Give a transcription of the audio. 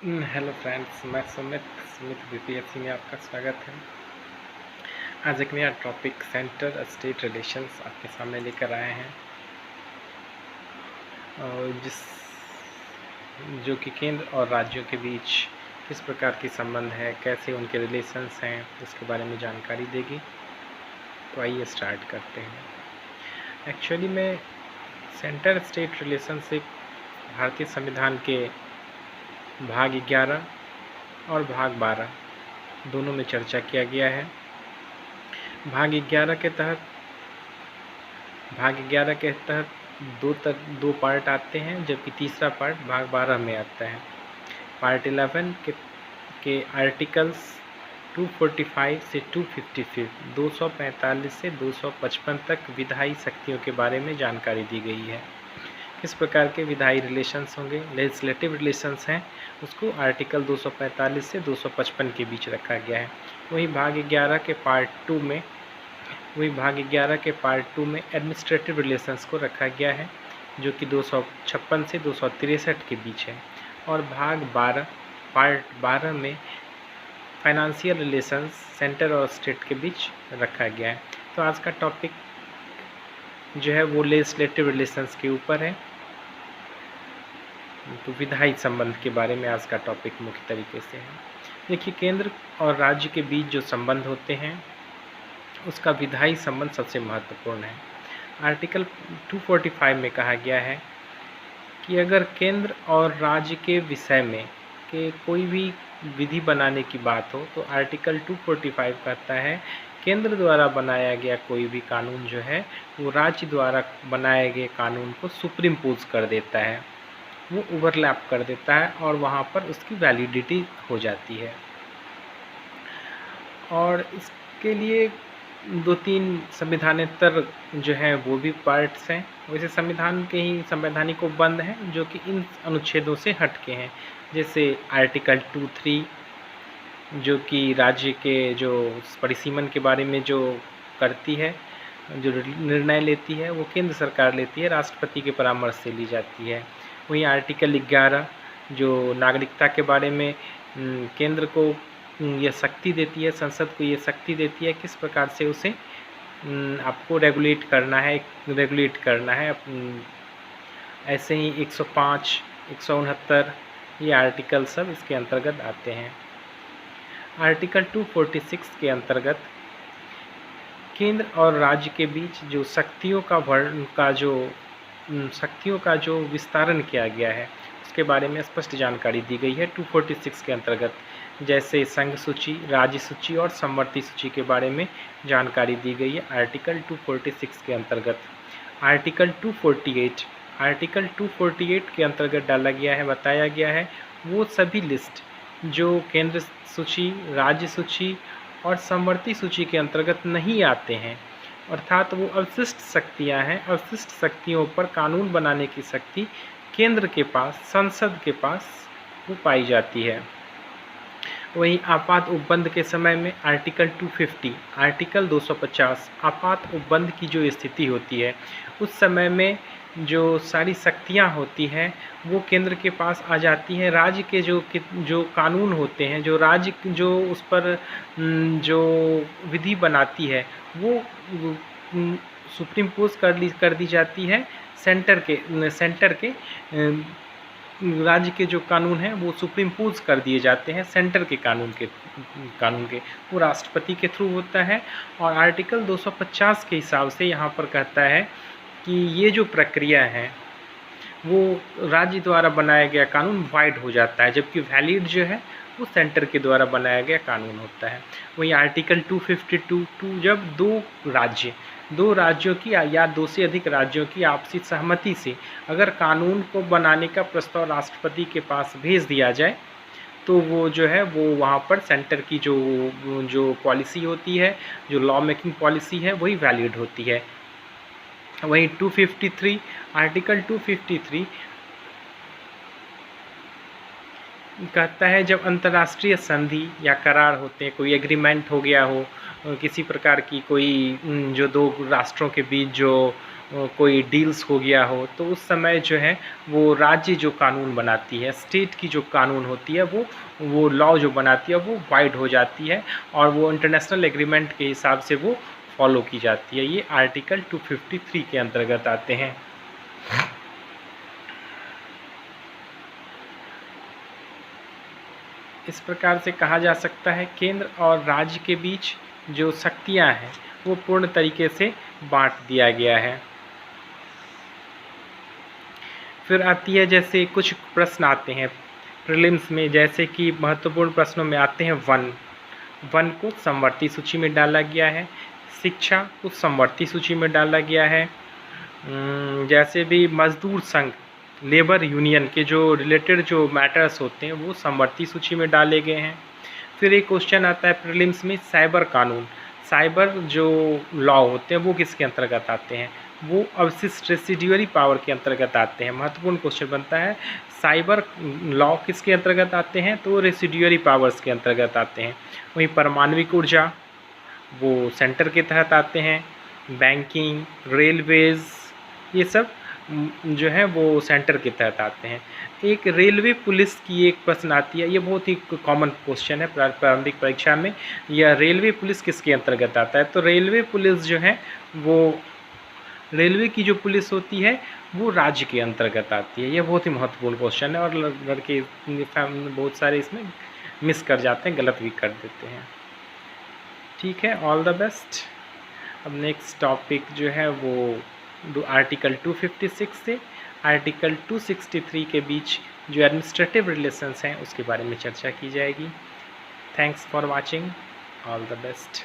Hello friends, मैं Sumit BPSC में आपका स्वागत है। आज एक नया टॉपिक सेंटर स्टेट रिलेशंस आपके सामने लेकर आए हैं, और जो कि केंद्र और राज्यों के बीच किस प्रकार की संबंध है, कैसे उनके रिलेशंस हैं, इसके बारे में जानकारी देगी। तो आइए स्टार्ट करते हैं। एक्चुअली में सेंटर स्टेट रिलेशंस एक भारतीय संविधान के भाग 11 और भाग 12 दोनों में चर्चा किया गया है। भाग 11 के तहत दो पार्ट आते हैं, जबकि तीसरा पार्ट भाग 12 में आता है। पार्ट 11 के आर्टिकल्स 245 से 245 से 255 तक विधायी शक्तियों के बारे में जानकारी दी गई है। किस प्रकार के विधायी रिलेशंस होंगे, लेजिस्लेटिव रिलेशंस हैं, उसको आर्टिकल 245 से 255 के बीच रखा गया है। वहीं भाग 11 के पार्ट 2 में एडमिनिस्ट्रेटिव रिलेशंस को रखा गया है, जो कि 256 से 263 के बीच है। और पार्ट 12 में फाइनेंशियल रिलेशंस सेंटर और स्टेट के बीच रखा गया है। तो आज का टॉपिक जो है वो लेजिस्लेटिव रिलेशंस के ऊपर है। तो विधायी संबंध के बारे में आज का टॉपिक मुख्य तरीके से है। देखिए, केंद्र और राज्य के बीच जो संबंध होते हैं उसका विधायी संबंध सबसे महत्वपूर्ण है। आर्टिकल 245 में कहा गया है कि अगर केंद्र और राज्य के विषय में के कोई भी विधि बनाने की बात हो तो आर्टिकल 245 कहता है केंद्र द्वारा बनाया गया कोई भी कानून जो है वो राज्य द्वारा बनाए गए कानून को सुप्रीमपोज कर देता है, वो ओवरलैप कर देता है और वहाँ पर उसकी वैलिडिटी हो जाती है। और इसके लिए 2-3 संविधानेतर जो हैं वो भी पार्ट्स हैं। वैसे संविधान के ही संवैधानिक उपबंध हैं जो कि इन अनुच्छेदों से हटके हैं, जैसे आर्टिकल 23 जो कि राज्य के जो परिसीमन के बारे में जो करती है, जो निर्णय लेती है वो केंद्र सरकार लेती है, राष्ट्रपति के परामर्श से ली जाती है। वहीं आर्टिकल 11 जो नागरिकता के बारे में केंद्र को यह शक्ति देती है, संसद को ये शक्ति देती है किस प्रकार से उसे आपको रेगुलेट करना है। ऐसे ही 105, 169 ये आर्टिकल सब इसके अंतर्गत आते हैं। आर्टिकल 246 के अंतर्गत केंद्र और राज्य के बीच जो शक्तियों का जो विस्तारण किया गया है उसके बारे में स्पष्ट जानकारी दी गई है 246 के अंतर्गत। जैसे संघ सूची, राज्य सूची और समवर्ती सूची के बारे में जानकारी दी गई है आर्टिकल 246 के अंतर्गत। आर्टिकल 248 के अंतर्गत बताया गया है वो सभी लिस्ट जो केंद्र सूची, राज्य सूची और समवर्ती सूची के अंतर्गत नहीं आते हैं, अर्थात वो अवशिष्ट शक्तियाँ हैं। अवशिष्ट शक्तियों पर कानून बनाने की शक्ति केंद्र के पास, संसद के पास वो पाई जाती है। वहीं आपात उपबंध के समय में आर्टिकल 250 आपात उपबंध की जो स्थिति होती है उस समय में जो सारी शक्तियां होती हैं वो केंद्र के पास आ जाती हैं। राज्य के जो कानून होते हैं, जो राज्य जो उस पर जो विधि बनाती है वो सुप्रीमपोज कर दी जाती है। सेंटर के राज्य के जो कानून हैं वो सुप्रीमपोज कर दिए जाते हैं सेंटर के कानून के वो राष्ट्रपति के थ्रू होता है। और आर्टिकल 250 के हिसाब से यहाँ पर कहता है कि ये जो प्रक्रिया है वो राज्य द्वारा बनाया गया कानून वाइड हो जाता है, जबकि वैलिड जो है वो सेंटर के द्वारा बनाया गया कानून होता है। वही आर्टिकल 252 जब दो राज्यों की या दो से अधिक राज्यों की आपसी सहमति से अगर कानून को बनाने का प्रस्ताव राष्ट्रपति के पास भेज दिया जाए तो वो जो है वो वहाँ पर सेंटर की जो पॉलिसी होती है, जो लॉ मेकिंग पॉलिसी है, वही वैलिड होती है। वहीं 253 आर्टिकल 253 कहता है जब अंतर्राष्ट्रीय संधि या करार होते हैं, कोई एग्रीमेंट हो गया हो, किसी प्रकार की कोई जो दो राष्ट्रों के बीच जो कोई डील्स हो गया हो, तो उस समय जो है वो राज्य जो कानून बनाती है, स्टेट की जो कानून होती है, वो लॉ जो बनाती है वो वाइड हो जाती है और वो इंटरनेशनल एग्रीमेंट के हिसाब से वो फॉलो की जाती है। ये आर्टिकल 253 के अंतर्गत आते हैं। इस प्रकार से कहा जा सकता है केंद्र और राज्य के बीच जो शक्तियां हैं वो पूर्ण तरीके से बांट दिया गया है। फिर आती है, जैसे कुछ प्रश्न आते हैं प्रीलिम्स में, जैसे कि महत्वपूर्ण प्रश्नों में आते हैं वन को समवर्ती सूची में डाला गया है, शिक्षा को समवर्ती सूची में डाला गया है, जैसे भी मजदूर संघ, लेबर यूनियन के जो रिलेटेड जो मैटर्स होते हैं वो समवर्ती सूची में डाले गए हैं। फिर एक क्वेश्चन आता है प्रीलिम्स में, साइबर कानून, साइबर जो लॉ होते हैं वो किसके अंतर्गत आते हैं, वो अवशिष्ट रेसिड्यूअरी पावर के अंतर्गत आते हैं। महत्वपूर्ण क्वेश्चन बनता है, साइबर लॉ किसके अंतर्गत आते हैं, तो रेसिड्यूअरी पावर्स के अंतर्गत आते हैं। वहीं परमाणविक ऊर्जा वो सेंटर के तहत आते हैं, बैंकिंग, रेलवेज़, ये सब जो है वो सेंटर के तहत आते हैं। एक रेलवे पुलिस की एक प्रश्न आती है, ये बहुत ही कॉमन क्वेश्चन है प्रारंभिक परीक्षा में, यह रेलवे पुलिस किसके अंतर्गत आता है, तो रेलवे पुलिस जो है वो रेलवे की जो पुलिस होती है वो राज्य के अंतर्गत आती है। यह बहुत ही महत्वपूर्ण क्वेश्चन है और लड़के बहुत सारे इसमें मिस कर जाते हैं, गलत भी कर देते हैं। ठीक है, ऑल द बेस्ट। अब नेक्स्ट टॉपिक जो है वो आर्टिकल 256 से आर्टिकल 263 के बीच जो एडमिनिस्ट्रेटिव रिलेशंस हैं उसके बारे में चर्चा की जाएगी। Thanks for watching, all the best.